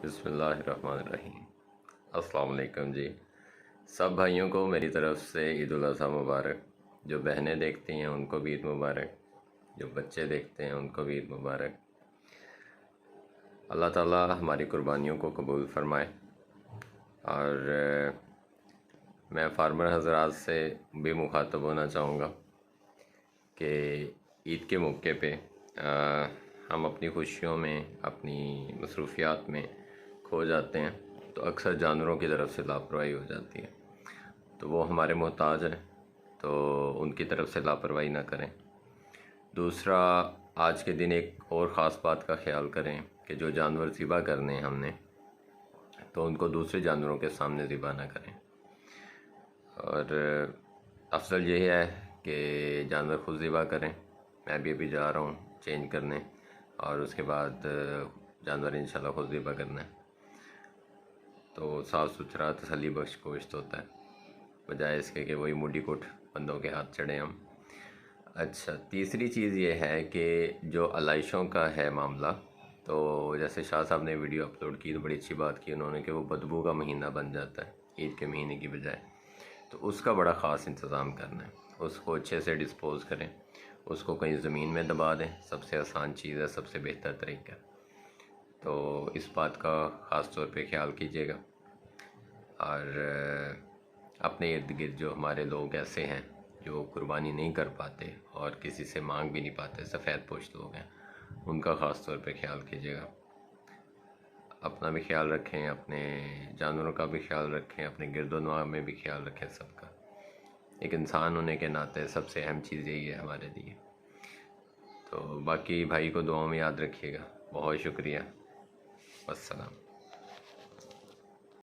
بسم اللہ الرحمن الرحیم۔ السلام علیکم جی، سب بھائیوں کو میری طرف سے عید الاضحیٰ مبارک۔ جو بہنیں دیکھتی ہیں ان کو بھی عید مبارک، جو بچے دیکھتے ہیں ان کو بھی عید مبارک۔ اللہ تعالیٰ ہماری قربانیوں کو قبول فرمائے۔ اور میں فارمر حضرات سے بھی مخاطب ہونا چاہوں گا کہ عید کے موقع پہ ہم اپنی خوشیوں میں، اپنی مصروفیات میں کھو جاتے ہیں تو اکثر جانوروں کی طرف سے لاپرواہی ہو جاتی ہے، تو وہ ہمارے محتاج ہیں، تو ان کی طرف سے لاپرواہی نہ کریں۔ دوسرا، آج کے دن ایک اور خاص بات کا خیال کریں کہ جو جانور ذبح کرنے ہیں ہم نے، تو ان کو دوسرے جانوروں کے سامنے ذبح نہ کریں۔ اور افضل یہ ہے کہ جانور خود ذبح کریں۔ میں بھی ابھی جا رہا ہوں چینج کرنے، اور اس کے بعد جانور انشاءاللہ خود ذبح کرنا ہے، تو صاف ستھرا تسلی بخش گوشت ہوتا ہے، بجائے اس کے کہ وہی موڈی کوٹ بندوں کے ہاتھ چڑھیں ہم۔ اچھا، تیسری چیز یہ ہے کہ جو علائشوں کا ہے معاملہ، تو جیسے شاہ صاحب نے ویڈیو اپلوڈ کی تو بڑی اچھی بات کی انہوں نے کہ وہ بدبو کا مہینہ بن جاتا ہے عید کے مہینے کی بجائے، تو اس کا بڑا خاص انتظام کرنا ہے۔ اس کو اچھے سے ڈسپوز کریں، اس کو کہیں زمین میں دبا دیں، سب سے آسان چیز ہے، سب سے بہتر طریقہ، تو اس بات کا خاص طور پہ خیال کیجیے گا۔ اور اپنے ارد گرد جو ہمارے لوگ ایسے ہیں جو قربانی نہیں کر پاتے اور کسی سے مانگ بھی نہیں پاتے، سفید پوش لوگ ہیں، ان کا خاص طور پہ خیال کیجیے گا۔ اپنا بھی خیال رکھیں، اپنے جانوروں کا بھی خیال رکھیں، اپنے گرد و نواح میں بھی خیال رکھیں سب کا۔ ایک انسان ہونے کے ناطے سب سے اہم چیز یہی ہے ہمارے لیے۔ تو باقی بھائی کو دعاؤں میں یاد رکھیے گا۔ بہت شکریہ، والسلام۔